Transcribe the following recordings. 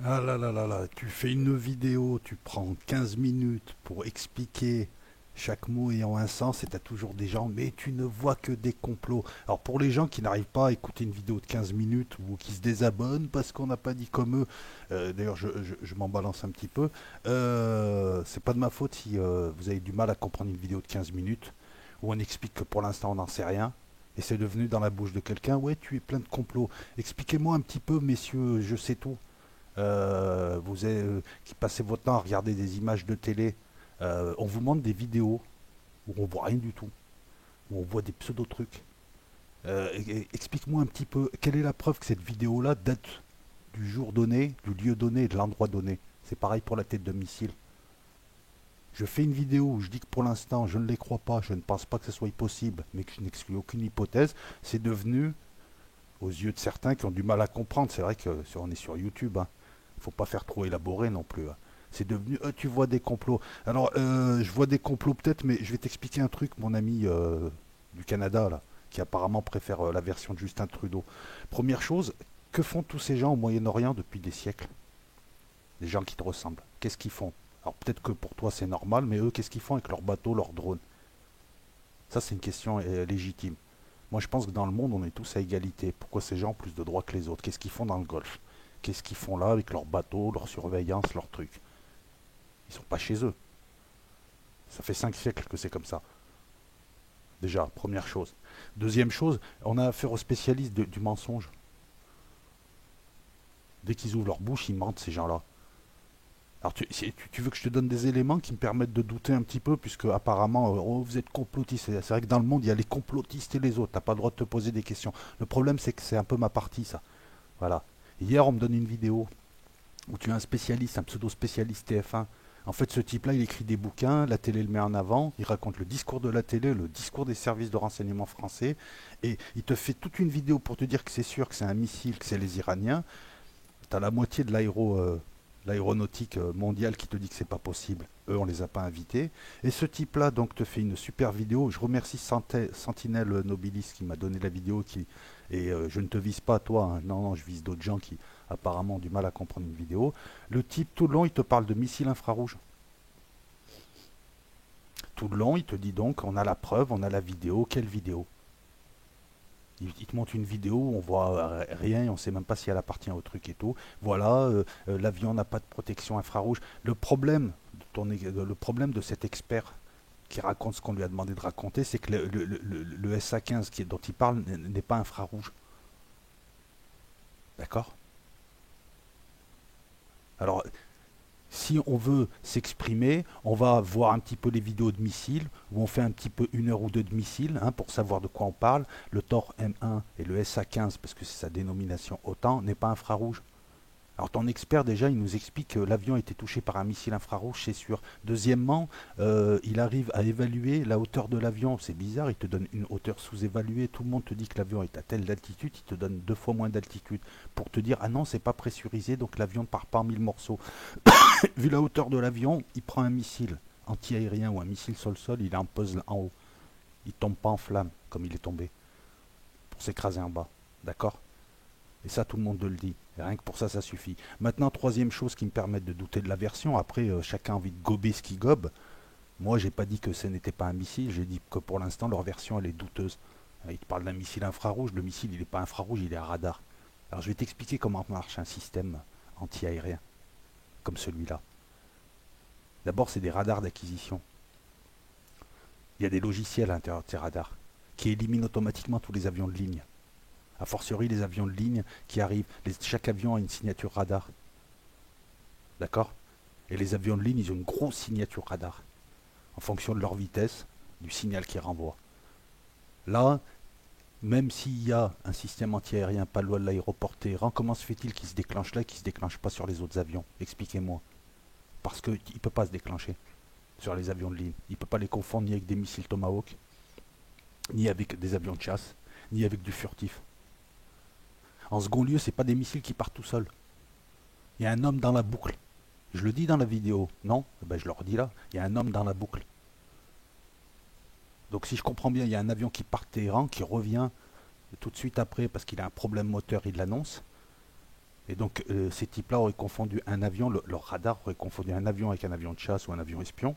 Ah là là là là, tu fais une vidéo, tu prends 15 minutes pour expliquer chaque mot ayant un sens et t'as toujours des gens, mais tu ne vois que des complots. Alors pour les gens qui n'arrivent pas à écouter une vidéo de 15 minutes ou qui se désabonnent parce qu'on n'a pas dit comme eux, d'ailleurs je m'en balance un petit peu, c'est pas de ma faute si vous avez du mal à comprendre une vidéo de 15 minutes où on explique que pour l'instant on n'en sait rien. Et c'est devenu dans la bouche de quelqu'un, ouais, tu es plein de complots. Expliquez-moi un petit peu, messieurs, je sais tout. Qui passez votre temps à regarder des images de télé, on vous montre des vidéos où on voit rien du tout, où on voit des pseudo-trucs. Explique-moi un petit peu, quelle est la preuve que cette vidéo-là date du jour donné, du lieu donné et de l'endroit donné? C'est pareil pour la tête de missile. Je fais une vidéo où je dis que pour l'instant, je ne les crois pas, je ne pense pas que ce soit possible, mais que je n'exclus aucune hypothèse. C'est devenu, aux yeux de certains qui ont du mal à comprendre, c'est vrai que on est sur YouTube, hein, faut pas faire trop élaboré non plus, hein. C'est devenu, tu vois des complots. Alors, je vois des complots peut-être, mais je vais t'expliquer un truc, mon ami du Canada, là, qui apparemment préfère la version de Justin Trudeau. Première chose, que font tous ces gens au Moyen-Orient depuis des siècles? Les gens qui te ressemblent. Qu'est-ce qu'ils font? Alors peut-être que pour toi c'est normal, mais eux, qu'est-ce qu'ils font avec leurs bateaux, leurs drones? Ça, c'est une question légitime. Moi, je pense que dans le monde, on est tous à égalité. Pourquoi ces gens ont plus de droits que les autres? Qu'est-ce qu'ils font dans le Golfe? Qu'est-ce qu'ils font là avec leurs bateaux, leur surveillance, leurs trucs? Ils sont pas chez eux. Ça fait 5 siècles que c'est comme ça. Déjà, première chose. Deuxième chose, on a affaire aux spécialistes du mensonge. Dès qu'ils ouvrent leur bouche, ils mentent, ces gens-là. Alors, tu veux que je te donne des éléments qui me permettent de douter un petit peu, puisque apparemment, oh, vous êtes complotistes. C'est vrai que dans le monde, il y a les complotistes et les autres. T'as pas le droit de te poser des questions. Le problème, c'est que c'est un peu ma partie, ça. Voilà. Hier, on me donne une vidéo où tu as un spécialiste, un pseudo-spécialiste TF1. En fait, ce type-là, il écrit des bouquins, la télé le met en avant, il raconte le discours de la télé, le discours des services de renseignement français, et il te fait toute une vidéo pour te dire que c'est sûr que c'est un missile, que c'est les Iraniens. Tu as la moitié de l'aéronautique mondiale qui te dit que c'est pas possible. Eux, on les a pas invités. Et ce type-là, donc, te fait une super vidéo. Je remercie Sentinelle Nobilis qui m'a donné la vidéo. Et je ne te vise pas, toi, hein. Non, non, je vise d'autres gens qui apparemment ont du mal à comprendre une vidéo. Le type, tout le long, il te parle de missiles infrarouges. Tout le long, il te dit donc, on a la preuve, on a la vidéo. Quelle vidéo? Il te montre une vidéo où on voit rien et on sait même pas si elle appartient au truc et tout. Voilà, l'avion n'a pas de protection infrarouge. Le problème de cet expert qui raconte ce qu'on lui a demandé de raconter, c'est que le SA-15 dont il parle n'est pas infrarouge. D'accord? Alors, si on veut s'exprimer, on va voir un petit peu les vidéos de missiles, où on fait un petit peu 1 heure ou 2 de missiles, hein, pour savoir de quoi on parle. Le Thor M1 et le SA-15, parce que c'est sa dénomination OTAN, n'est pas infrarouge. Alors ton expert déjà, il nous explique que l'avion a été touché par un missile infrarouge, c'est sûr. Deuxièmement, il arrive à évaluer la hauteur de l'avion. C'est bizarre, il te donne une hauteur sous-évaluée. Tout le monde te dit que l'avion est à telle altitude, il te donne 2 fois moins d'altitude pour te dire ah non, c'est pas pressurisé, donc l'avion ne part pas en mille morceaux. Vu la hauteur de l'avion, il prend un missile anti-aérien ou un missile sol-sol, il est en puzzle en haut. Il tombe pas en flamme comme il est tombé pour s'écraser en bas. D'accord? Et ça, tout le monde le dit. Et rien que pour ça, ça suffit. Maintenant, troisième chose qui me permet de douter de la version. Après, chacun a envie de gober ce qu'il gobe. Moi, j'ai pas dit que ce n'était pas un missile. J'ai dit que pour l'instant, leur version, elle est douteuse. Il te parle d'un missile infrarouge. Le missile, il n'est pas infrarouge, il est à radar. Alors, je vais t'expliquer comment marche un système anti-aérien comme celui-là. D'abord, c'est des radars d'acquisition. Il y a des logiciels à l'intérieur de ces radars qui éliminent automatiquement tous les avions de ligne. A fortiori les avions de ligne qui arrivent. Chaque avion a une signature radar. D'accord? Et les avions de ligne, ils ont une grosse signature radar. En fonction de leur vitesse, du signal qu'ils renvoient. Là, même s'il y a un système antiaérien pas loin de l'aéroport Téhéran, comment se fait-il qu'il se déclenche là et qu'il ne se déclenche pas sur les autres avions? Expliquez-moi. Parce qu'il ne peut pas se déclencher sur les avions de ligne. Il ne peut pas les confondre ni avec des missiles Tomahawk, ni avec des avions de chasse, ni avec du furtif. En second lieu, ce n'est pas des missiles qui partent tout seuls. Il y a un homme dans la boucle. Je le dis dans la vidéo, non? Ben, je le redis là, il y a un homme dans la boucle. Donc si je comprends bien, il y a un avion qui part de Téhéran, qui revient tout de suite après parce qu'il a un problème moteur, il l'annonce. Et donc ces types-là auraient confondu un avion, leur radar aurait confondu un avion avec un avion de chasse ou un avion espion.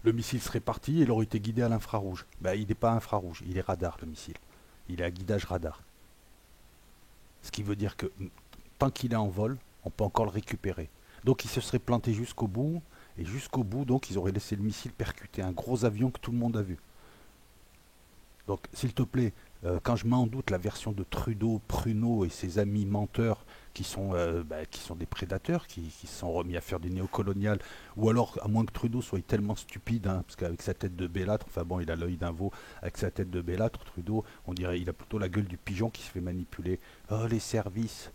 Le missile serait parti et il aurait été guidé à l'infrarouge. Ben, il n'est pas infrarouge, il est radar le missile. Il est à guidage radar. Ce qui veut dire que tant qu'il est en vol, on peut encore le récupérer. Donc il se serait planté jusqu'au bout, et jusqu'au bout, donc ils auraient laissé le missile percuter un gros avion que tout le monde a vu. Donc s'il te plaît, quand je mets en doute la version de Trudeau, Pruneau et ses amis menteurs qui sont des prédateurs, qui se sont remis à faire du néocolonial, ou alors à moins que Trudeau soit tellement stupide, hein, parce qu'avec sa tête de bellâtre, enfin bon, il a l'œil d'un veau, avec sa tête de bellâtre, Trudeau, on dirait il a plutôt la gueule du pigeon qui se fait manipuler. Oh les services,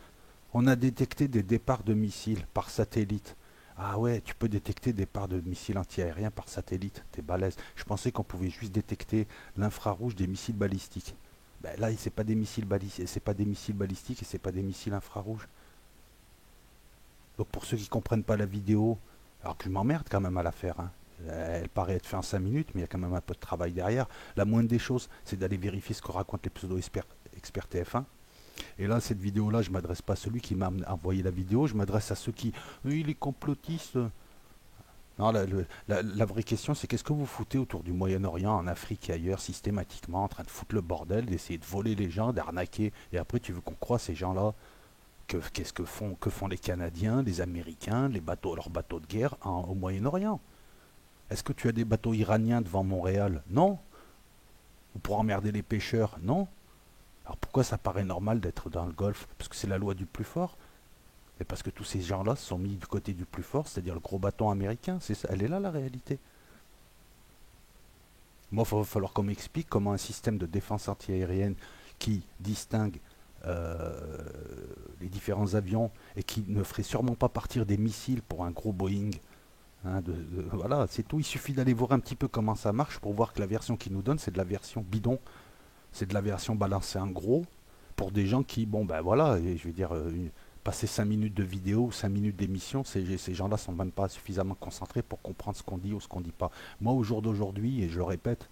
on a détecté des départs de missiles par satellite. Ah ouais, tu peux détecter des départs de missiles antiaériens par satellite, t'es balèze. Je pensais qu'on pouvait juste détecter l'infrarouge des missiles balistiques. Ben là, c'est pas des missiles balistiques, c'est pas des missiles balistiques et c'est pas des missiles infrarouges. Donc pour ceux qui comprennent pas la vidéo, alors que je m'emmerde quand même à la faire, hein. Elle paraît être faite en 5 minutes, mais il y a quand même un peu de travail derrière. La moindre des choses, c'est d'aller vérifier ce que racontent les pseudo-experts TF1. Et là, cette vidéo-là, je ne m'adresse pas à celui qui m'a envoyé la vidéo, je m'adresse à ceux qui... Oui, les complotistes... Non, la vraie question, c'est qu'est-ce que vous foutez autour du Moyen-Orient, en Afrique et ailleurs, systématiquement, en train de foutre le bordel, d'essayer de voler les gens, d'arnaquer, et après tu veux qu'on croie ces gens-là qu'est-ce que font les Canadiens, les Américains, leurs bateaux de guerre au Moyen-Orient? Est-ce que tu as des bateaux iraniens devant Montréal? Non. Ou pour emmerder les pêcheurs? Non. Alors pourquoi ça paraît normal d'être dans le Golfe? Parce que c'est la loi du plus fort. Et parce que tous ces gens-là se sont mis du côté du plus fort, c'est-à-dire le gros bâton américain. C'est ça, elle est là la réalité. Moi, il va falloir qu'on m'explique comment un système de défense antiaérienne qui distingue euh, les différents avions et qui ne ferait sûrement pas partir des missiles pour un gros Boeing. Hein, voilà, c'est tout. Il suffit d'aller voir un petit peu comment ça marche pour voir que la version qu'ils nous donnent, c'est de la version bidon. C'est de la version balancée en gros pour des gens qui, bon ben voilà, je vais dire, passer 5 minutes de vidéo ou 5 minutes d'émission, ces gens-là sont même pas suffisamment concentrés pour comprendre ce qu'on dit ou ce qu'on dit pas. Moi, au jour d'aujourd'hui, et je le répète,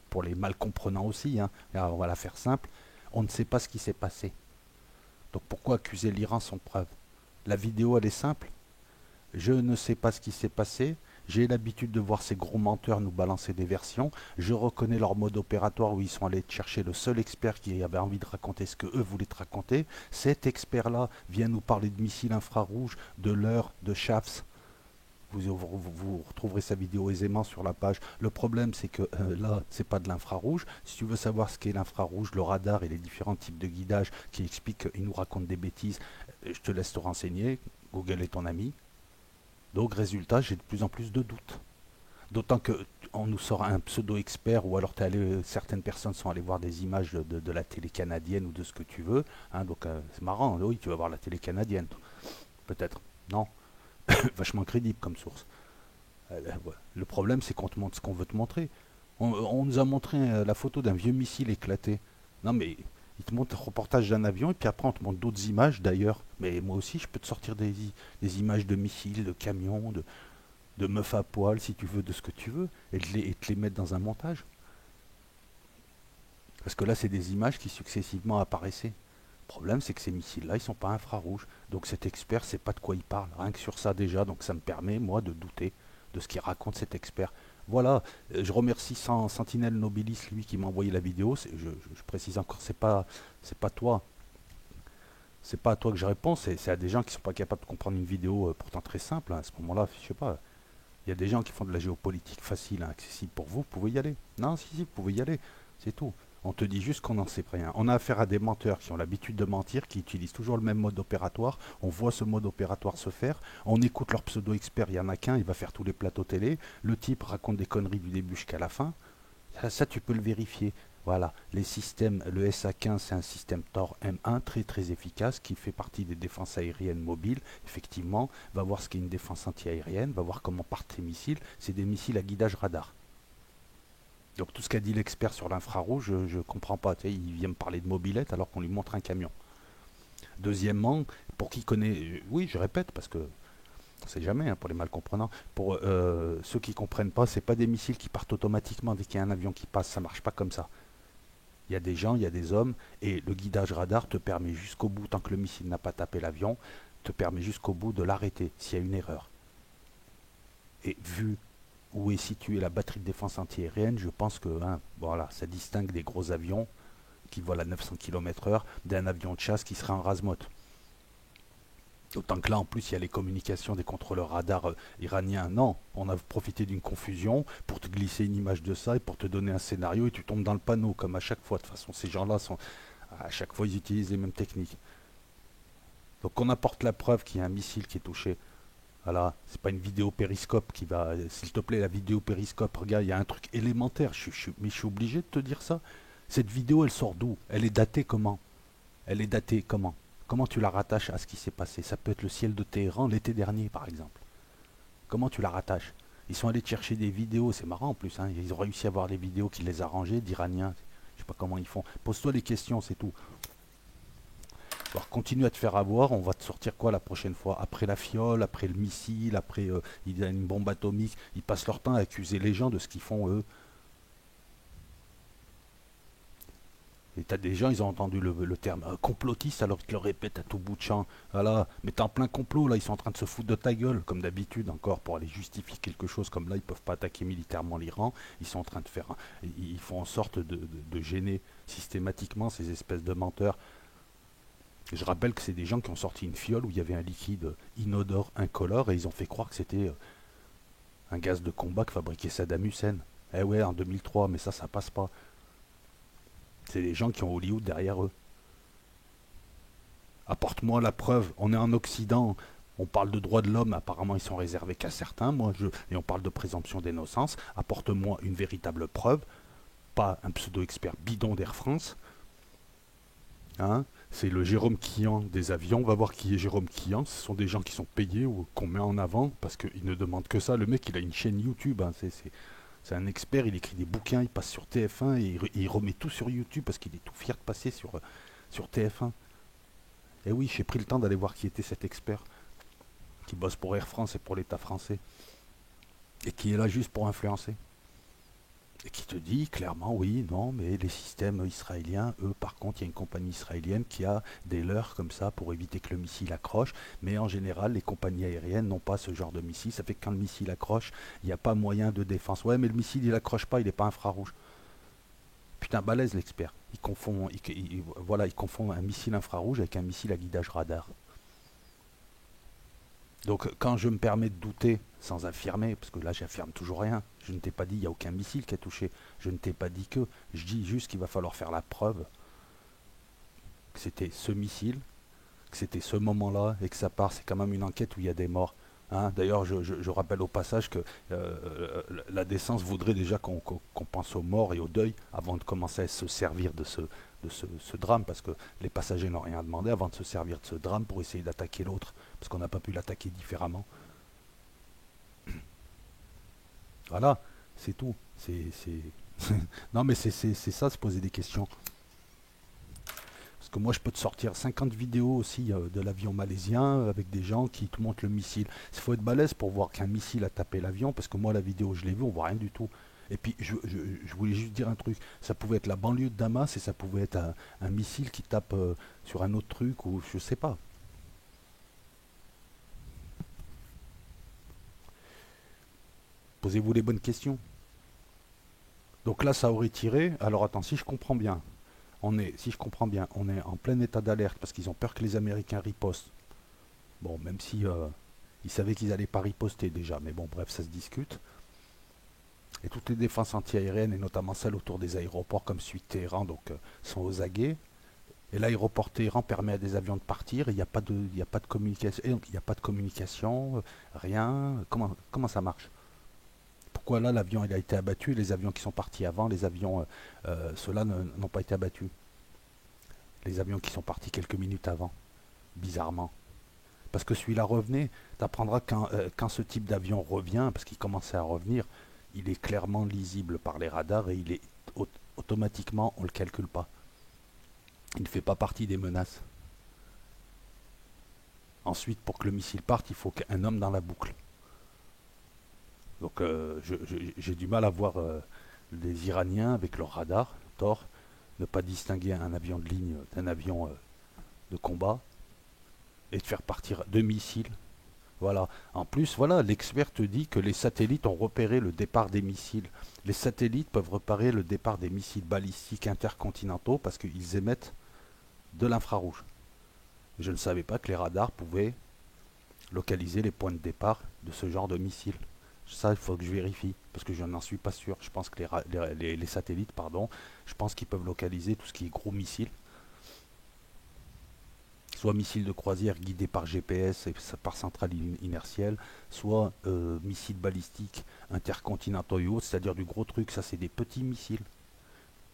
pour les mal comprenants aussi, hein, on va la faire simple, on ne sait pas ce qui s'est passé. Donc pourquoi accuser l'Iran sans preuve? La vidéo, elle est simple. Je ne sais pas ce qui s'est passé. J'ai l'habitude de voir ces gros menteurs nous balancer des versions. Je reconnais leur mode opératoire où ils sont allés chercher le seul expert qui avait envie de raconter ce que eux voulaient te raconter. Cet expert-là vient nous parler de missiles infrarouges, de l'heure, de Shafts. Vous retrouverez sa vidéo aisément sur la page. Le problème, c'est que là, c'est pas de l'infrarouge. Si tu veux savoir ce qu'est l'infrarouge, le radar et les différents types de guidage qui expliquent qu'ils nous racontent des bêtises, je te laisse te renseigner. Google est ton ami. Donc, résultat, j'ai de plus en plus de doutes. D'autant que on nous sort un pseudo-expert, ou alors certaines personnes sont allées voir des images de la télé canadienne ou de ce que tu veux. Hein, donc, c'est marrant. Oui, tu vas voir la télé canadienne. Peut-être. Non. Vachement crédible comme source. Ouais. Le problème, c'est qu'on te montre ce qu'on veut te montrer. On nous a montré la photo d'un vieux missile éclaté. Non, mais il te montre un reportage d'un avion et puis après on te montre d'autres images d'ailleurs. Mais moi aussi, je peux te sortir des images de missiles, de camions, de meufs à poil, si tu veux, de ce que tu veux, et te les mettre dans un montage. Parce que là, c'est des images qui successivement apparaissaient. Le problème, c'est que ces missiles-là, ils sont pas infrarouges. Donc cet expert sait pas de quoi il parle. Rien que sur ça déjà, donc ça me permet, moi, de douter de ce qu'il raconte cet expert. Voilà, je remercie Sentinelle Nobilis, lui, qui m'a envoyé la vidéo. Je précise encore, c'est pas toi. C'est pas à toi que je réponds, c'est à des gens qui sont pas capables de comprendre une vidéo pourtant très simple. Hein. À ce moment-là, je sais pas. Il y a des gens qui font de la géopolitique facile, hein, accessible pour vous, vous pouvez y aller. Non, si, vous pouvez y aller. C'est tout. On te dit juste qu'on n'en sait rien. On a affaire à des menteurs qui ont l'habitude de mentir, qui utilisent toujours le même mode opératoire. On voit ce mode opératoire se faire. On écoute leur pseudo-expert, il y en a qu'un, il va faire tous les plateaux télé. Le type raconte des conneries du début jusqu'à la fin. Ça, tu peux le vérifier. Voilà, les systèmes, le SA-15, c'est un système Tor M1 très très efficace qui fait partie des défenses aériennes mobiles. Effectivement, va voir ce qu'est une défense anti-aérienne, va voir comment partent ces missiles. C'est des missiles à guidage radar. Donc tout ce qu'a dit l'expert sur l'infrarouge, je ne comprends pas. Tu sais, il vient me parler de mobilette alors qu'on lui montre un camion. Deuxièmement, pour qui connaît, oui, je répète parce que on ne sait jamais, hein, pour les mal comprenants. Pour ceux qui ne comprennent pas, c'est pas des missiles qui partent automatiquement dès qu'il y a un avion qui passe. Ça marche pas comme ça. Il y a des gens, il y a des hommes, et le guidage radar te permet jusqu'au bout, tant que le missile n'a pas tapé l'avion, te permet jusqu'au bout de l'arrêter s'il y a une erreur. Et vu où est située la batterie de défense antiaérienne, je pense que voilà, ça distingue des gros avions qui volent à 900 km/h d'un avion de chasse qui serait en rase-motte. D'autant que là, en plus, il y a les communications des contrôleurs radars iraniens. Non, on a profité d'une confusion pour te glisser une image de ça et pour te donner un scénario et tu tombes dans le panneau, comme à chaque fois. De toute façon, ces gens-là, à chaque fois, ils utilisent les mêmes techniques. Donc on apporte la preuve qu'il y a un missile qui est touché. Voilà, c'est pas une vidéo périscope qui va... S'il te plaît, la vidéo périscope, regarde, il y a un truc élémentaire. Mais je suis obligé de te dire ça. Cette vidéo, elle sort d'où? Elle est datée comment? Elle est datée comment? Comment tu la rattaches à ce qui s'est passé? Ça peut être le ciel de Téhéran l'été dernier, par exemple. Comment tu la rattaches? Ils sont allés chercher des vidéos, c'est marrant en plus, hein. Ils ont réussi à voir les vidéos qui les arrangeaient d'Iraniens. Je sais pas comment ils font. Pose-toi les questions, c'est tout. Alors continue à te faire avoir, on va te sortir quoi la prochaine fois? Après la fiole, après le missile, après il y a une bombe atomique. Ils passent leur temps à accuser les gens de ce qu'ils font eux. Et t'as des gens, ils ont entendu le terme complotiste, alors qu'ils le répètent à tout bout de champ. Voilà, mais t'es en plein complot, là, ils sont en train de se foutre de ta gueule, comme d'habitude, encore, pour aller justifier quelque chose, comme là, ils peuvent pas attaquer militairement l'Iran, ils sont en train de faire, ils font en sorte de gêner systématiquement ces espèces de menteurs. Je rappelle que c'est des gens qui ont sorti une fiole où il y avait un liquide inodore, incolore, et ils ont fait croire que c'était un gaz de combat que fabriquait Saddam Hussein. Eh ouais, en 2003, mais ça passe pas. C'est des gens qui ont Hollywood derrière eux. Apporte-moi la preuve. On est en Occident. On parle de droits de l'homme. Apparemment, ils sont réservés qu'à certains. Et on parle de présomption d'innocence. Apporte-moi une véritable preuve. Pas un pseudo-expert bidon d'Air France. Hein, c'est le Jérôme Quillan des avions. On va voir qui est Jérôme Quillan. Ce sont des gens qui sont payés ou qu'on met en avant parce qu'ils ne demandent que ça. Le mec, il a une chaîne YouTube. Hein. C'est un expert, il écrit des bouquins, il passe sur TF1 et il remet tout sur YouTube parce qu'il est tout fier de passer sur TF1. Et oui, j'ai pris le temps d'aller voir qui était cet expert qui bosse pour Air France et pour l'État français et qui est là juste pour influencer. Et qui te dit clairement, oui, non, mais les systèmes israéliens, eux, par contre, il y a une compagnie israélienne qui a des leurres comme ça pour éviter que le missile accroche. Mais en général, les compagnies aériennes n'ont pas ce genre de missile. Ça fait que quand le missile accroche, il n'y a pas moyen de défense. Ouais, mais le missile, il accroche pas, il n'est pas infrarouge. Putain, balèze l'expert. Voilà, il confond un missile infrarouge avec un missile à guidage radar. Donc quand je me permets de douter sans affirmer, parce que là j'affirme toujours rien, je ne t'ai pas dit il n'y a aucun missile qui a touché, je ne t'ai pas dit que, je dis juste qu'il va falloir faire la preuve que c'était ce missile, que c'était ce moment-là et que ça part, c'est quand même une enquête où il y a des morts. Hein, d'ailleurs, je rappelle au passage que la décence voudrait déjà qu'on pense aux morts et au deuil avant de commencer à se servir de ce drame, parce que les passagers n'ont rien demandé avant de se servir de ce drame pour essayer d'attaquer l'autre, parce qu'on n'a pas pu l'attaquer différemment. Voilà, c'est tout. Non, mais c'est ça, se poser des questions. Parce que moi, je peux te sortir 50 vidéos aussi de l'avion malaisien avec des gens qui te montrent le missile. Il faut être balèze pour voir qu'un missile a tapé l'avion, parce que moi, la vidéo, je l'ai vue, on voit rien du tout. Et puis, je voulais juste dire un truc. Ça pouvait être la banlieue de Damas et ça pouvait être un missile qui tape sur un autre truc ou je sais pas. Posez-vous les bonnes questions. Donc là, ça aurait tiré. Alors attends, si je comprends bien, si je comprends bien, on est en plein état d'alerte parce qu'ils ont peur que les Américains ripostent. Bon, même si ils savaient qu'ils allaient pas riposter déjà, mais bon, bref, ça se discute. Et toutes les défenses antiaériennes, et notamment celles autour des aéroports comme celui de Téhéran, donc, sont aux aguets. Et l'aéroport Téhéran permet à des avions de partir, il n'y a pas de communication, et donc il n'y a pas de communication, rien. Comment ça marche? Pourquoi là l'avion il a été abattu, les avions qui sont partis avant, les avions, ceux-là n'ont pas été abattus? Les avions qui sont partis quelques minutes avant, bizarrement. Parce que celui-là revenait, tu apprendras quand ce type d'avion revient, parce qu'il commençait à revenir, il est clairement lisible par les radars et il est automatiquement, on ne le calcule pas. Il ne fait pas partie des menaces. Ensuite, pour que le missile parte, il faut qu'un homme dans la boucle. Donc j'ai du mal à voir les Iraniens avec leur radar, Thor, ne pas distinguer un avion de ligne d'un avion de combat et de faire partir 2 missiles. Voilà. En plus, voilà, l'expert te dit que les satellites ont repéré le départ des missiles. Les satellites peuvent repérer le départ des missiles balistiques intercontinentaux parce qu'ils émettent de l'infrarouge. Je ne savais pas que les radars pouvaient localiser les points de départ de ce genre de missiles. Ça, il faut que je vérifie, parce que je n'en suis pas sûr. Je pense que les satellites, pardon, je pense qu'ils peuvent localiser tout ce qui est gros missiles, soit missiles de croisière guidés par GPS et par centrale inertielle, soit missiles balistiques intercontinentaux et autres, c'est-à-dire du gros truc. Ça, c'est des petits missiles.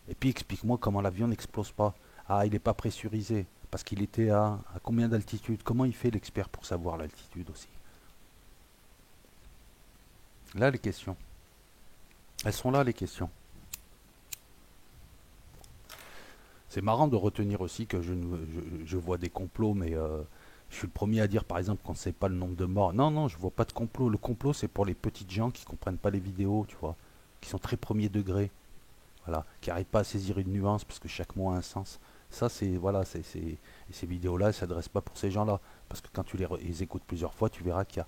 Et puis, explique-moi comment l'avion n'explose pas. Ah, il n'est pas pressurisé, parce qu'il était à combien d'altitude? Comment il fait l'expert pour savoir l'altitude aussi? Là, les questions. Elles sont là, les questions. C'est marrant de retenir aussi que je vois des complots, mais je suis le premier à dire, par exemple, qu'on ne sait pas le nombre de morts. Non, non, je vois pas de complot. Le complot, c'est pour les petites gens qui comprennent pas les vidéos, tu vois, qui sont très premier degré, voilà, qui n'arrivent pas à saisir une nuance parce que chaque mot a un sens. Ça, c'est voilà, et ces vidéos-là, elles s'adressent pas pour ces gens-là, parce que quand tu les écoutes plusieurs fois, tu verras qu'il y a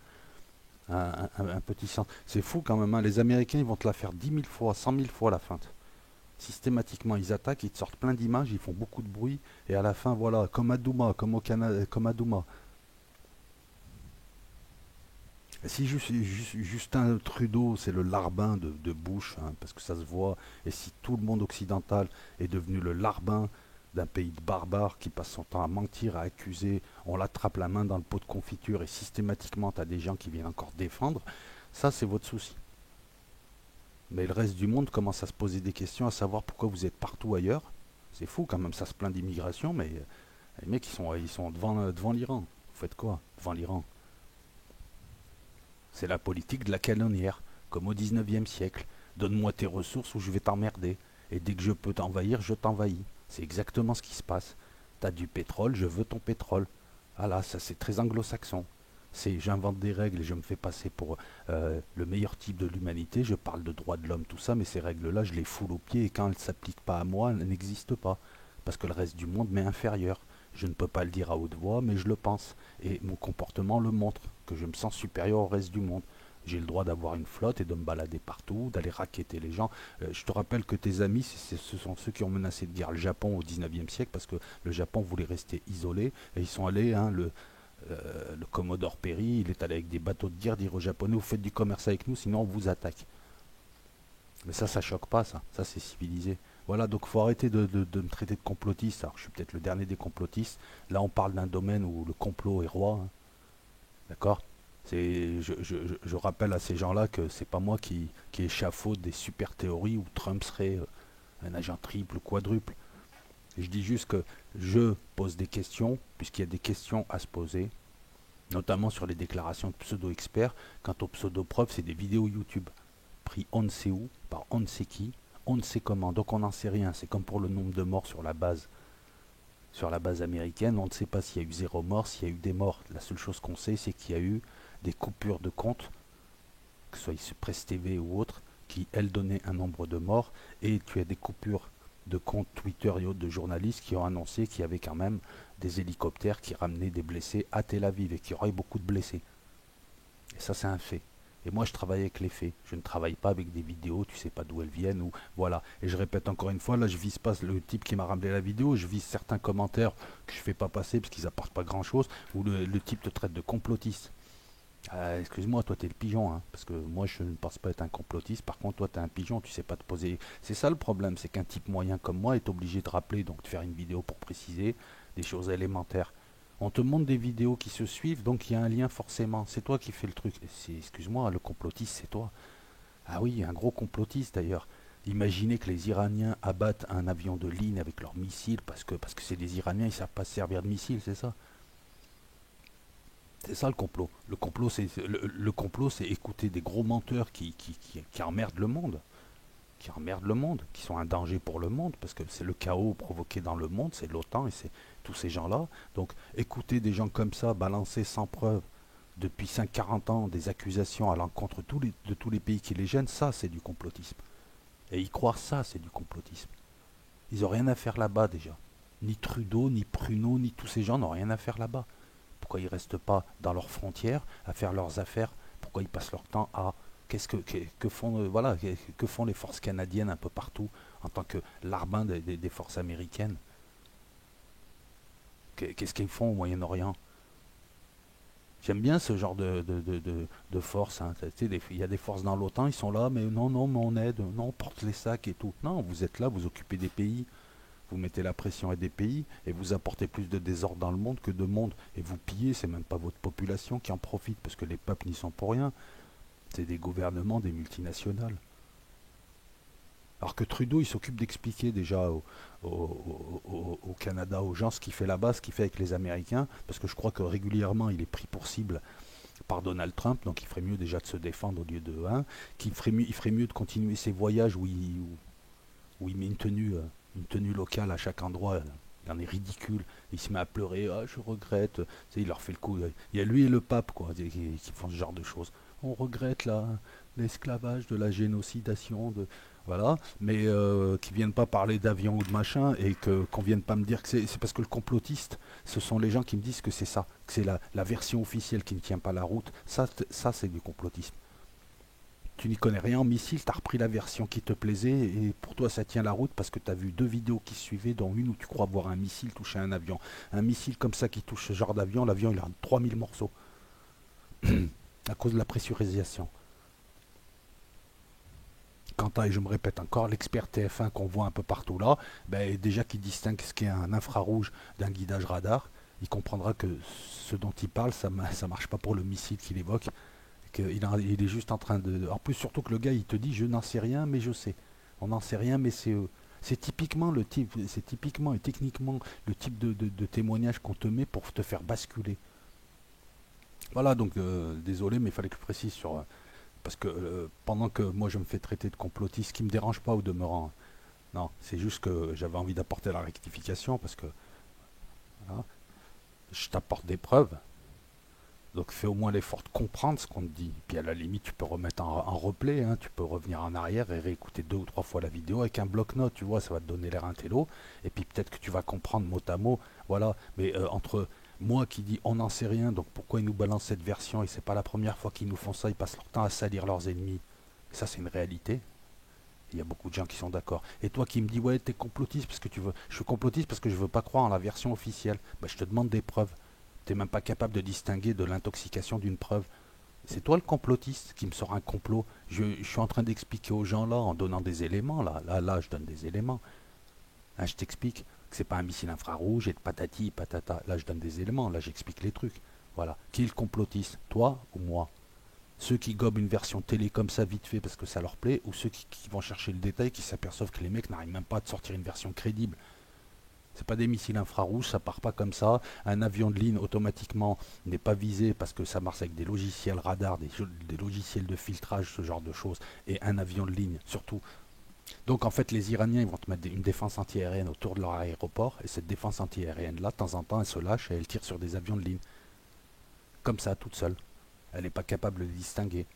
un petit sens. C'est fou quand même, hein. Les Américains, ils vont te la faire 10 000 fois, 100 000 fois la feinte. Systématiquement, ils attaquent, ils te sortent plein d'images, ils font beaucoup de bruit, et à la fin, voilà, comme à Douma, comme au Canada, comme à Douma. Et si Justin Trudeau, c'est le larbin de Bush, hein, parce que ça se voit, et si tout le monde occidental est devenu le larbin d'un pays de barbares qui passe son temps à mentir, à accuser, on l'attrape la main dans le pot de confiture, et systématiquement, tu as des gens qui viennent encore défendre, ça, c'est votre souci. Mais le reste du monde commence à se poser des questions, à savoir pourquoi vous êtes partout ailleurs. C'est fou quand même, ça se plaint d'immigration, mais les mecs ils sont devant l'Iran. Vous faites quoi devant l'Iran? C'est la politique de la canonnière, comme au 19e siècle. Donne-moi tes ressources ou je vais t'emmerder. Et dès que je peux t'envahir, je t'envahis. C'est exactement ce qui se passe. T'as du pétrole, je veux ton pétrole. Ah là, ça c'est très anglo-saxon. C'est j'invente des règles et je me fais passer pour le meilleur type de l'humanité, je parle de droits de l'homme, tout ça, mais ces règles-là, je les foule aux pieds et quand elles ne s'appliquent pas à moi, elles n'existent pas. Parce que le reste du monde m'est inférieur. Je ne peux pas le dire à haute voix, mais je le pense. Et mon comportement le montre, que je me sens supérieur au reste du monde. J'ai le droit d'avoir une flotte et de me balader partout, d'aller racketter les gens. Je te rappelle que tes amis, ce sont ceux qui ont menacé de guerre le Japon au 19e siècle, parce que le Japon voulait rester isolé, et ils sont allés, hein, le Commodore Perry, il est allé avec des bateaux de guerre dire aux Japonais, vous faites du commerce avec nous, sinon on vous attaque. Mais ça choque pas, ça c'est civilisé. Voilà, donc il faut arrêter de me traiter de complotiste. Alors je suis peut-être le dernier des complotistes. Là on parle d'un domaine où le complot est roi, hein. D'accord. Je rappelle à ces gens-là que c'est pas moi qui échafaude des super théories où Trump serait un agent triple ou quadruple. Je dis juste que je pose des questions, puisqu'il y a des questions à se poser, notamment sur les déclarations de pseudo-experts. Quant aux pseudo-preuves, c'est des vidéos YouTube, pris on ne sait où, par on ne sait qui, on ne sait comment, donc on n'en sait rien. C'est comme pour le nombre de morts sur la base américaine, on ne sait pas s'il y a eu 0 mort, s'il y a eu des morts. La seule chose qu'on sait, c'est qu'il y a eu des coupures de compte, que ce soit Presse TV ou autre, qui, elles, donnaient un nombre de morts, et tu as des coupures de comptes Twitter et autres de journalistes qui ont annoncé qu'il y avait quand même des hélicoptères qui ramenaient des blessés à Tel Aviv et qu'il y aurait beaucoup de blessés. Et ça, c'est un fait. Et moi, je travaille avec les faits. Je ne travaille pas avec des vidéos, tu sais pas d'où elles viennent, ou voilà. Et je répète encore une fois, là, je vise pas le type qui m'a ramené la vidéo, je vise certains commentaires que je fais pas passer parce qu'ils apportent pas grand chose, ou le type te traite de complotiste. Excuse-moi, toi t'es le pigeon, hein, parce que moi je ne pense pas être un complotiste. Par contre, toi t'es un pigeon, tu sais pas te poser. C'est ça le problème, c'est qu'un type moyen comme moi est obligé de rappeler, donc de faire une vidéo pour préciser des choses élémentaires. On te montre des vidéos qui se suivent, donc il y a un lien forcément. C'est toi qui fais le truc. Excuse-moi, le complotiste, c'est toi. Ah oui, un gros complotiste d'ailleurs. Imaginez que les Iraniens abattent un avion de ligne avec leurs missiles parce que c'est des Iraniens, ils savent pas se servir de missiles, c'est ça. C'est ça le complot. Le complot, c'est écouter des gros menteurs qui emmerdent le monde, qui sont un danger pour le monde, parce que c'est le chaos provoqué dans le monde, c'est l'OTAN et c'est tous ces gens-là. Donc écouter des gens comme ça balancer sans preuve depuis 5-40 ans des accusations à l'encontre de tous les pays qui les gênent, ça c'est du complotisme. Et y croire, ça c'est du complotisme. Ils n'ont rien à faire là-bas déjà. Ni Trudeau, ni Pruneau, ni tous ces gens n'ont rien à faire là-bas. Pourquoi ils restent pas dans leurs frontières à faire leurs affaires? Pourquoi ils passent leur temps à que font voilà que font les forces canadiennes un peu partout en tant que larbin des forces américaines? Qu'est-ce qu'ils font au Moyen-Orient? J'aime bien ce genre de force. Hein. Tu sais, il y a des forces dans l'OTAN, ils sont là, mais non, non, mais on aide, non, on porte les sacs et tout. Non, vous êtes là, vous occupez des pays, vous mettez la pression à des pays et vous apportez plus de désordre dans le monde que de monde. Et vous pillez, c'est même pas votre population qui en profite, parce que les peuples n'y sont pour rien. C'est des gouvernements, des multinationales. Alors que Trudeau, il s'occupe d'expliquer déjà au Canada, aux gens, ce qu'il fait là-bas, ce qu'il fait avec les Américains, parce que je crois que régulièrement, il est pris pour cible par Donald Trump, donc il ferait mieux déjà de se défendre au lieu de il ferait mieux de continuer ses voyages où il met une tenue locale à chaque endroit. Il en est ridicule. Il se met à pleurer. Ah, je regrette. Tu sais, il leur fait le coup. Il y a lui et le pape, quoi, qui font ce genre de choses. On regrette l'esclavage, de la génocidation, voilà, mais qui viennent pas parler d'avion ou de machin et qu'on vienne pas me dire que c'est parce que le complotiste, ce sont les gens qui me disent que c'est ça, que c'est la version officielle qui ne tient pas la route. Ça c'est du complotisme. Tu n'y connais rien en missile, tu as repris la version qui te plaisait et pour toi ça tient la route parce que tu as vu deux vidéos qui suivaient, dont une où tu crois voir un missile toucher un avion. Un missile comme ça qui touche ce genre d'avion, l'avion il a 3000 morceaux à cause de la pressurisation. Quant à, et je me répète encore, l'expert TF1 qu'on voit un peu partout là, ben, déjà qui distingue ce qu'est un infrarouge d'un guidage radar, il comprendra que ce dont il parle, ça ne marche pas pour le missile qu'il évoque. Il est juste en train de... En plus, surtout que le gars, il te dit, je n'en sais rien, mais je sais. On n'en sait rien, mais c'est eux. C'est typiquement et techniquement le type de témoignage qu'on te met pour te faire basculer. Voilà, donc désolé, mais il fallait que je précise sur... parce que pendant que moi je me fais traiter de complotiste, ce qui me dérange pas au demeurant. Non, c'est juste que j'avais envie d'apporter la rectification parce que voilà, je t'apporte des preuves. Donc fais au moins l'effort de comprendre ce qu'on te dit. Puis à la limite, tu peux remettre en replay, hein, tu peux revenir en arrière et réécouter deux ou trois fois la vidéo avec un bloc-notes, tu vois, ça va te donner l'air intello. Et puis peut-être que tu vas comprendre mot à mot. Voilà, mais entre moi qui dis on n'en sait rien, donc pourquoi ils nous balancent cette version et c'est pas la première fois qu'ils nous font ça, ils passent leur temps à salir leurs ennemis. Ça c'est une réalité. Il y a beaucoup de gens qui sont d'accord. Et toi qui me dis ouais t'es complotiste parce que tu veux. Je suis complotiste parce que je veux pas croire en la version officielle. Bah, je te demande des preuves. T'es même pas capable de distinguer de l'intoxication d'une preuve. C'est toi le complotiste qui me sort un complot. Je suis en train d'expliquer aux gens là en donnant des éléments là, je donne des éléments. Hein, je t'explique que c'est pas un missile infrarouge et de patati patata. Là je donne des éléments, là j'explique les trucs. Voilà. Qui est le complotiste? Toi ou moi? Ceux qui gobent une version télé comme ça vite fait parce que ça leur plaît, ou ceux qui vont chercher le détail, qui s'aperçoivent que les mecs n'arrivent même pas à te sortir une version crédible. C'est pas des missiles infrarouges, ça part pas comme ça. Un avion de ligne automatiquement n'est pas visé parce que ça marche avec des logiciels radar, des logiciels de filtrage, ce genre de choses. Et un avion de ligne, surtout. Donc en fait, les Iraniens ils vont te mettre une défense antiaérienne autour de leur aéroport. Et cette défense antiaérienne-là, de temps en temps, elle se lâche et elle tire sur des avions de ligne. Comme ça, toute seule. Elle n'est pas capable de les distinguer.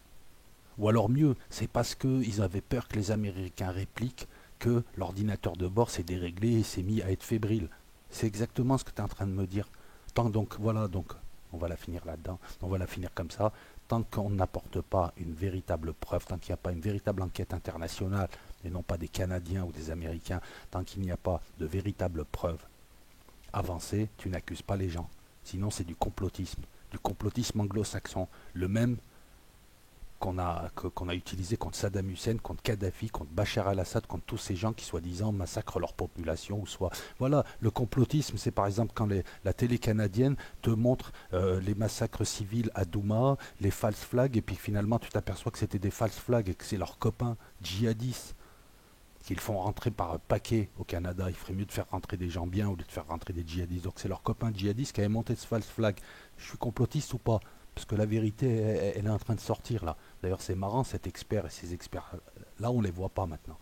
Ou alors mieux, c'est parce qu'ils avaient peur que les Américains répliquent que l'ordinateur de bord s'est déréglé et s'est mis à être fébrile. C'est exactement ce que tu es en train de me dire. Donc voilà, donc on va la finir là-dedans, on va la finir comme ça. Tant qu'on n'apporte pas une véritable preuve, tant qu'il n'y a pas une véritable enquête internationale, et non pas des Canadiens ou des Américains, tant qu'il n'y a pas de véritable preuve avancée, tu n'accuses pas les gens. Sinon c'est du complotisme anglo-saxon, le même qu'on a utilisé contre Saddam Hussein, contre Kadhafi, contre Bachar al-Assad, contre tous ces gens qui soi-disant massacrent leur population ou soit. Voilà, le complotisme, c'est par exemple quand la télé canadienne te montre les massacres civils à Douma, les false flags, et puis finalement tu t'aperçois que c'était des false flags et que c'est leurs copains djihadistes qu'ils font rentrer par paquet au Canada. Il ferait mieux de faire rentrer des gens bien au lieu de faire rentrer des djihadistes. Donc c'est leurs copains djihadistes qui avaient monté ce false flag. Je suis complotiste ou pas? Parce que la vérité, elle est en train de sortir là. D'ailleurs, c'est marrant, cet expert et ces experts, là, on ne les voit pas maintenant.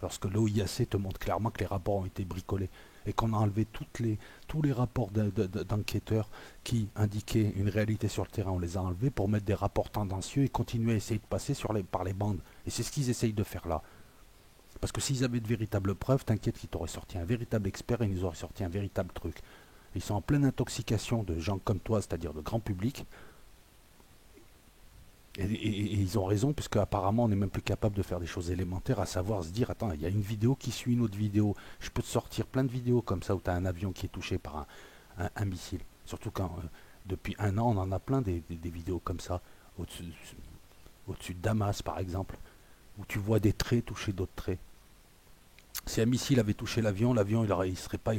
Lorsque l'OIAC te montre clairement que les rapports ont été bricolés et qu'on a enlevé tous les rapports d'enquêteurs qui indiquaient une réalité sur le terrain, on les a enlevés pour mettre des rapports tendancieux et continuer à essayer de passer par les bandes. Et c'est ce qu'ils essayent de faire là. Parce que s'ils avaient de véritables preuves, t'inquiète qu'ils t'auraient sorti un véritable expert et ils nous auraient sorti un véritable truc. Ils sont en pleine intoxication de gens comme toi, c'est-à-dire de grand public. Et ils ont raison, puisque apparemment on n'est même plus capable de faire des choses élémentaires, à savoir se dire, attends, il y a une vidéo qui suit une autre vidéo. Je peux te sortir plein de vidéos comme ça où tu as un avion qui est touché par un missile. Surtout quand depuis un an, on en a plein des vidéos comme ça, au-dessus au-dessus de Damas par exemple, où tu vois des traits toucher d'autres traits. Si un missile avait touché l'avion, l'avion il ne serait pas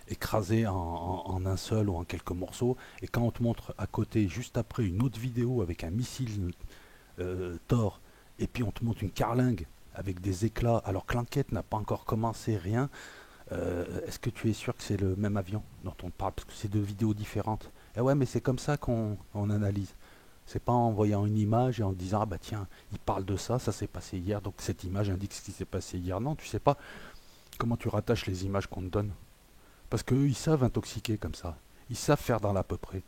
écrasé en un seul ou en quelques morceaux. Et quand on te montre à côté, juste après, une autre vidéo avec un missile Thor, et puis on te montre une carlingue avec des éclats, alors que l'enquête n'a pas encore commencé, rien, est-ce que tu es sûr que c'est le même avion dont on parle? Parce que c'est deux vidéos différentes. Et ouais, mais c'est comme ça qu'on analyse. C'est pas en voyant une image et en disant ah bah tiens, il parle de ça, ça s'est passé hier, donc cette image indique ce qui s'est passé hier. Non, tu sais pas comment tu rattaches les images qu'on te donne. Parce qu'eux, ils savent intoxiquer comme ça. Ils savent faire dans l'à peu près.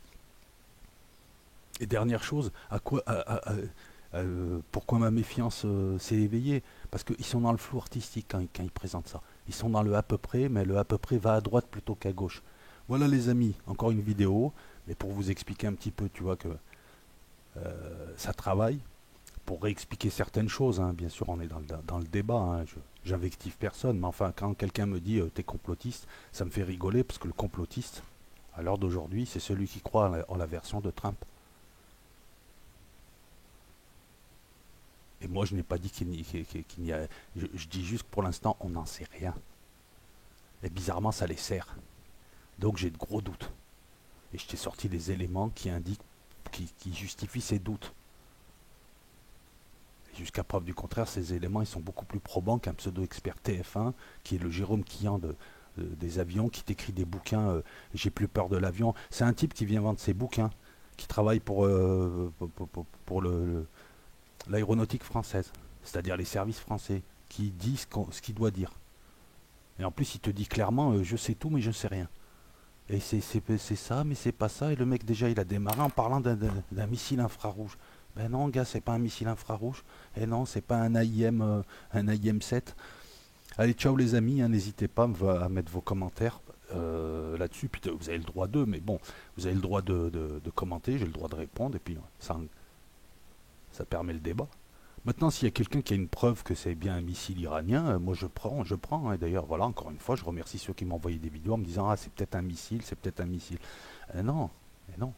Et dernière chose, pourquoi ma méfiance s'est éveillée? Parce qu'ils sont dans le flou artistique quand ils présentent ça. Ils sont dans le à peu près, mais le à peu près va à droite plutôt qu'à gauche. Voilà les amis, encore une vidéo, mais pour vous expliquer un petit peu, tu vois que ça travaille, pour réexpliquer certaines choses, hein. Bien sûr on est dans le débat, hein. J'invective personne, mais enfin quand quelqu'un me dit t'es complotiste, ça me fait rigoler parce que le complotiste, à l'heure d'aujourd'hui, c'est celui qui croit en la version de Trump. Et moi je n'ai pas dit qu'il n'y a... Je dis juste que pour l'instant on n'en sait rien. Et bizarrement ça les sert. Donc j'ai de gros doutes. Et je t'ai sorti des éléments qui indiquent, qui justifient ces doutes. Jusqu'à preuve du contraire, ces éléments ils sont beaucoup plus probants qu'un pseudo-expert TF1 qui est le Jérôme Quillan des avions, qui t'écrit des bouquins, j'ai plus peur de l'avion. C'est un type qui vient vendre ses bouquins, qui travaille pour l'aéronautique française, c'est-à-dire les services français, qui dit ce qu'il doit dire. Et en plus, il te dit clairement, je sais tout, mais je ne sais rien. Et c'est ça, mais c'est pas ça. Et le mec, déjà, il a démarré en parlant d'un missile infrarouge. Ben non, gars, c'est pas un missile infrarouge. Et non, c'est pas un AIM 7. Allez, ciao les amis, hein, n'hésitez pas à mettre vos commentaires là-dessus. Puis vous avez le droit d'eux, mais bon, vous avez le droit de commenter, j'ai le droit de répondre, et puis ça permet le débat. Maintenant, s'il y a quelqu'un qui a une preuve que c'est bien un missile iranien, moi je prends. Et d'ailleurs, voilà, encore une fois, je remercie ceux qui m'ont envoyé des vidéos en me disant ah c'est peut-être un missile, c'est peut-être un missile. Non, mais non.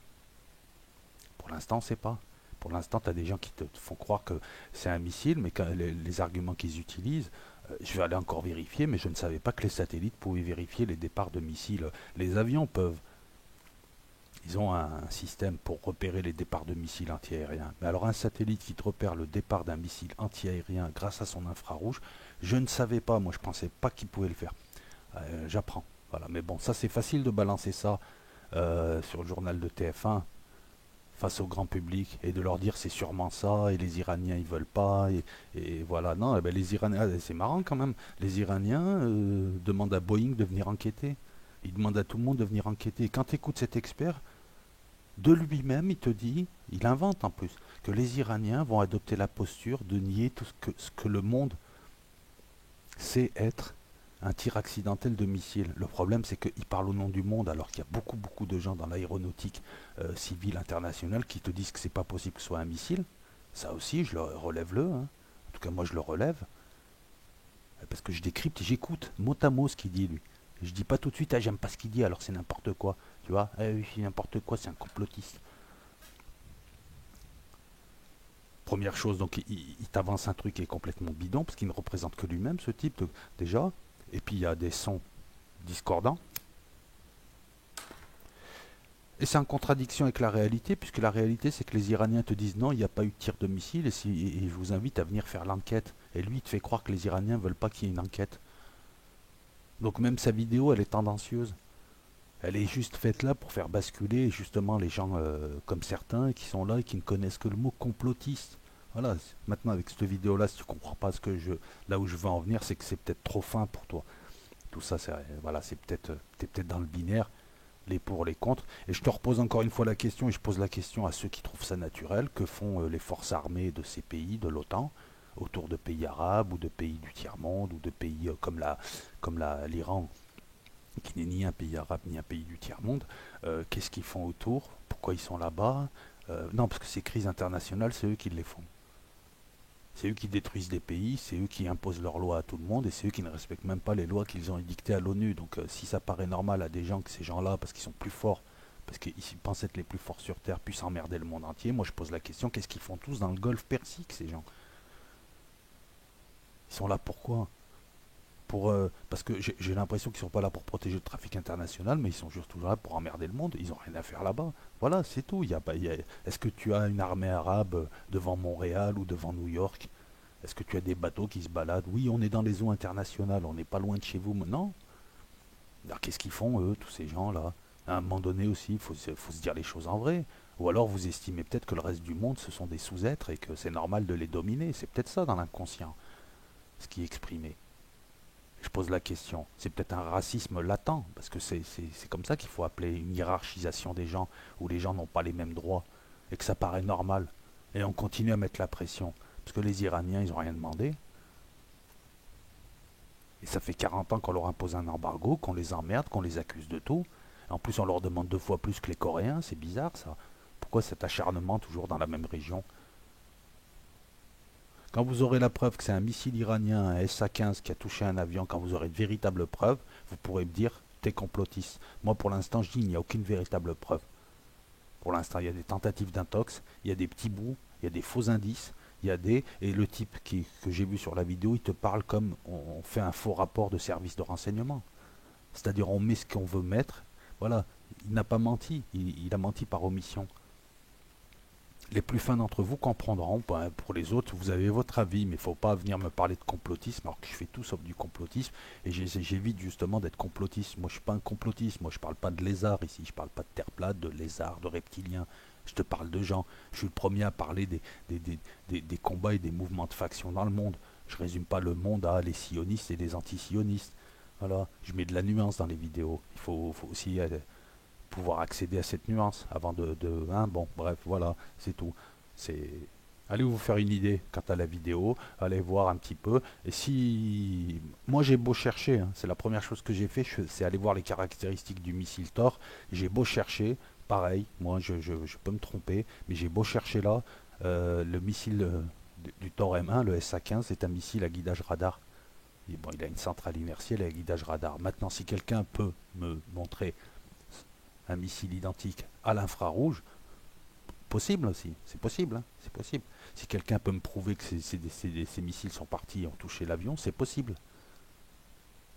Pour l'instant, c'est pas. Pour l'instant, tu as des gens qui te font croire que c'est un missile, mais les arguments qu'ils utilisent, je vais aller encore vérifier, mais je ne savais pas que les satellites pouvaient vérifier les départs de missiles. Les avions peuvent. Ils ont un système pour repérer les départs de missiles antiaériens. Mais alors un satellite qui te repère le départ d'un missile antiaérien grâce à son infrarouge, je ne savais pas, moi je pensais pas qu'il pouvait le faire. J'apprends. Voilà. Mais bon, ça c'est facile de balancer ça sur le journal de TF1 face au grand public et de leur dire c'est sûrement ça et les Iraniens ils veulent pas et voilà. Non, eh ben, les Iraniens, c'est marrant quand même. Les Iraniens demandent à Boeing de venir enquêter. Ils demandent à tout le monde de venir enquêter. Et quand tu écoutes cet expert, de lui-même, il te dit, il invente en plus, que les Iraniens vont adopter la posture de nier tout ce que le monde sait être un tir accidentel de missile. Le problème, c'est qu'il parle au nom du monde, alors qu'il y a beaucoup, beaucoup de gens dans l'aéronautique civile internationale qui te disent que c'est pas possible que ce soit un missile. Ça aussi, relève-le. Hein. En tout cas, moi, je le relève. Parce que je décrypte et j'écoute mot à mot ce qu'il dit, lui. Je dis pas tout de suite, ah, j'aime pas ce qu'il dit, alors c'est n'importe quoi. Tu vois, oui, n'importe quoi, c'est un complotiste. Première chose, donc il t'avance un truc qui est complètement bidon, parce qu'il ne représente que lui-même, ce type, déjà. Et puis il y a des sons discordants. Et c'est en contradiction avec la réalité, puisque la réalité, c'est que les Iraniens te disent non, il n'y a pas eu de tir de missile, et je vous invite à venir faire l'enquête. Et lui, il te fait croire que les Iraniens ne veulent pas qu'il y ait une enquête. Donc même sa vidéo, elle est tendancieuse. Elle est juste faite là pour faire basculer justement les gens comme certains qui sont là et qui ne connaissent que le mot complotiste. Voilà, maintenant avec cette vidéo-là, si tu comprends pas là où je veux en venir, c'est que c'est peut-être trop fin pour toi. Tout ça, voilà, t'es peut-être dans le binaire, les pour, les contre. Et je te repose encore une fois la question, et je pose la question à ceux qui trouvent ça naturel. Que font les forces armées de ces pays, de l'OTAN, autour de pays arabes ou de pays du tiers-monde ou de pays comme l'Iran, qui n'est ni un pays arabe ni un pays du tiers-monde. Qu'est-ce qu'ils font autour? Pourquoi ils sont là-bas? Non, parce que ces crises internationales, c'est eux qui les font. C'est eux qui détruisent des pays, c'est eux qui imposent leurs lois à tout le monde et c'est eux qui ne respectent même pas les lois qu'ils ont édictées à l'ONU. Donc si ça paraît normal à des gens que ces gens-là, parce qu'ils sont plus forts, parce qu'ils pensent être les plus forts sur Terre, puissent emmerder le monde entier, moi je pose la question, qu'est-ce qu'ils font tous dans le Golfe Persique, ces gens? Ils sont là pourquoi? Parce que j'ai l'impression qu'ils sont pas là pour protéger le trafic international, mais ils sont juste là pour emmerder le monde. Ils ont rien à faire là-bas. Voilà, c'est tout. Est-ce que tu as une armée arabe devant Montréal ou devant New York? Est-ce que tu as des bateaux qui se baladent? Oui, on est dans les eaux internationales, on n'est pas loin de chez vous maintenant. Alors qu'est-ce qu'ils font, eux, tous ces gens-là? À un moment donné aussi, faut se dire les choses en vrai. Ou alors vous estimez peut-être que le reste du monde, ce sont des sous-êtres et que c'est normal de les dominer. C'est peut-être ça dans l'inconscient, ce qui est exprimé. Je pose la question. C'est peut-être un racisme latent, parce que c'est comme ça qu'il faut appeler une hiérarchisation des gens, où les gens n'ont pas les mêmes droits, et que ça paraît normal. Et on continue à mettre la pression. Parce que les Iraniens, ils n'ont rien demandé. Et ça fait 40 ans qu'on leur impose un embargo, qu'on les emmerde, qu'on les accuse de tout. En plus, on leur demande 2 fois plus que les Coréens. C'est bizarre, ça. Pourquoi cet acharnement toujours dans la même région? Quand vous aurez la preuve que c'est un missile iranien, un SA-15 qui a touché un avion, quand vous aurez de véritables preuves, vous pourrez me dire, t'es complotiste. Moi, pour l'instant, je dis, il n'y a aucune véritable preuve. Pour l'instant, il y a des tentatives d'intox, il y a des petits bouts, il y a des faux indices, il y a des... Et le type que j'ai vu sur la vidéo, il te parle comme on fait un faux rapport de service de renseignement. C'est-à-dire, on met ce qu'on veut mettre. Voilà, il n'a pas menti, il a menti par omission. Les plus fins d'entre vous comprendront. Ben, pour les autres, vous avez votre avis, mais il ne faut pas venir me parler de complotisme, alors que je fais tout sauf du complotisme. Et j'évite justement d'être complotiste. Moi, je ne suis pas un complotiste. Moi, je ne parle pas de lézards ici. Je ne parle pas de terre plate, de lézards, de reptiliens. Je te parle de gens. Je suis le premier à parler des combats et des mouvements de factions dans le monde. Je ne résume pas le monde à les sionistes et les anti-sionistes. Voilà, je mets de la nuance dans les vidéos. Faut aussi pouvoir accéder à cette nuance avant hein, bon, bref, voilà, c'est tout. C'est Allez vous faire une idée quant à la vidéo, allez voir un petit peu. Et si moi j'ai beau chercher, hein, c'est la première chose que j'ai fait, c'est aller voir les caractéristiques du missile Thor. J'ai beau chercher, pareil, moi je peux me tromper, mais j'ai beau chercher là, le missile du Thor M1, le SA-15, c'est un missile à guidage radar. Et bon, il a une centrale inertielle et un guidage radar. Maintenant, si quelqu'un peut me montrer un missile identique à l'infrarouge, possible aussi, c'est possible, hein, c'est possible. Si quelqu'un peut me prouver que ces missiles sont partis et ont touché l'avion, c'est possible.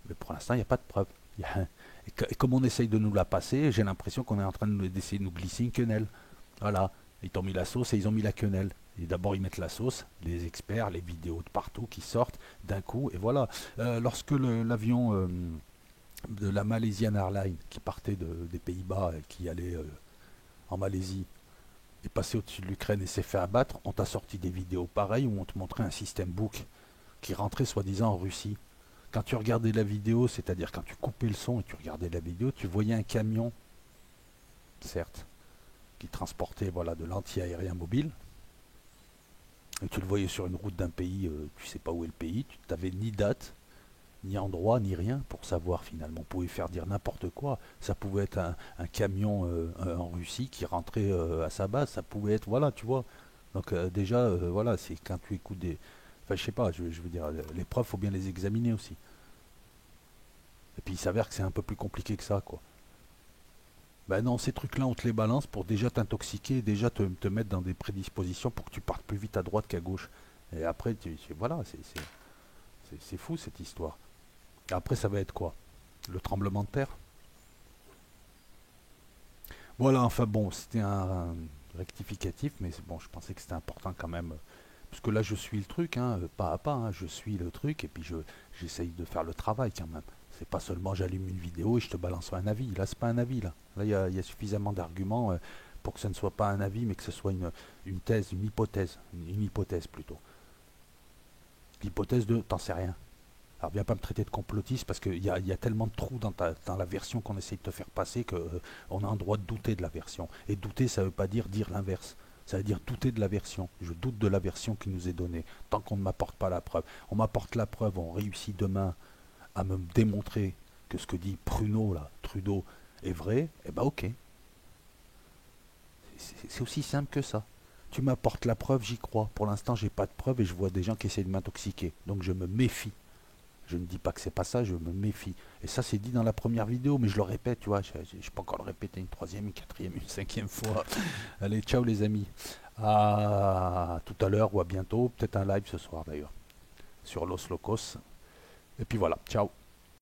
Mais pour l'instant, il n'y a pas de preuve. Et comme on essaye de nous la passer, j'ai l'impression qu'on est en train d'essayer de nous glisser une quenelle. Voilà, ils t'ont mis la sauce et ils ont mis la quenelle. Et d'abord ils mettent la sauce, les experts, les vidéos de partout qui sortent d'un coup, et voilà. Lorsque l'avion de la Malaysian Airlines qui partait des Pays-Bas et qui allait en Malaisie est passé au-dessus de l'Ukraine et s'est fait abattre, on t'a sorti des vidéos pareilles où on te montrait un système book qui rentrait soi-disant en Russie. Quand tu regardais la vidéo, c'est-à-dire quand tu coupais le son et tu regardais la vidéo, tu voyais un camion, certes, qui transportait voilà, de l'anti-aérien mobile. Et tu le voyais sur une route d'un pays, tu sais pas où est le pays, tu n'avais ni date, ni endroit, ni rien pour savoir finalement. On pouvait faire dire n'importe quoi. Ça pouvait être un camion en Russie qui rentrait à sa base. Ça pouvait être, voilà, tu vois. Donc déjà, voilà, c'est quand tu écoutes des... Enfin, je sais pas, je veux dire, les preuves, faut bien les examiner aussi. Et puis il s'avère que c'est un peu plus compliqué que ça, quoi. Ben non, ces trucs-là, on te les balance pour déjà t'intoxiquer, déjà te mettre dans des prédispositions pour que tu partes plus vite à droite qu'à gauche. Et après, voilà, c'est fou cette histoire. Après, ça va être quoi? Le tremblement de terre? Voilà, enfin bon, c'était un rectificatif, mais bon, je pensais que c'était important quand même. Parce que là, je suis le truc, hein, pas à pas, hein, je suis le truc, et puis j'essaye de faire le travail quand même. C'est pas seulement j'allume une vidéo et je te balance un avis. Là, c'est pas un avis, là. Là, il y a suffisamment d'arguments pour que ce ne soit pas un avis, mais que ce soit une thèse, une hypothèse plutôt. L'hypothèse de t'en sais rien. Alors viens pas me traiter de complotiste parce qu'il y a tellement de trous dans la version qu'on essaye de te faire passer qu'on a un droit de douter de la version. Et douter, ça veut pas dire l'inverse. Ça veut dire douter de la version. Je doute de la version qui nous est donnée, tant qu'on ne m'apporte pas la preuve. On m'apporte la preuve, on réussit demain à me démontrer que ce que dit Pruneau, là, Trudeau, est vrai, eh ben ok. C'est aussi simple que ça. Tu m'apportes la preuve, j'y crois. Pour l'instant, j'ai pas de preuve et je vois des gens qui essaient de m'intoxiquer. Donc je me méfie. Je ne dis pas que c'est pas ça, je me méfie. Et ça, c'est dit dans la première vidéo, mais je le répète, tu vois. Je peux encore le répéter une troisième, une quatrième, une cinquième fois. Allez, ciao les amis. À tout à l'heure ou à bientôt. Peut-être un live ce soir d'ailleurs. Sur Los Locos. Et puis voilà, ciao.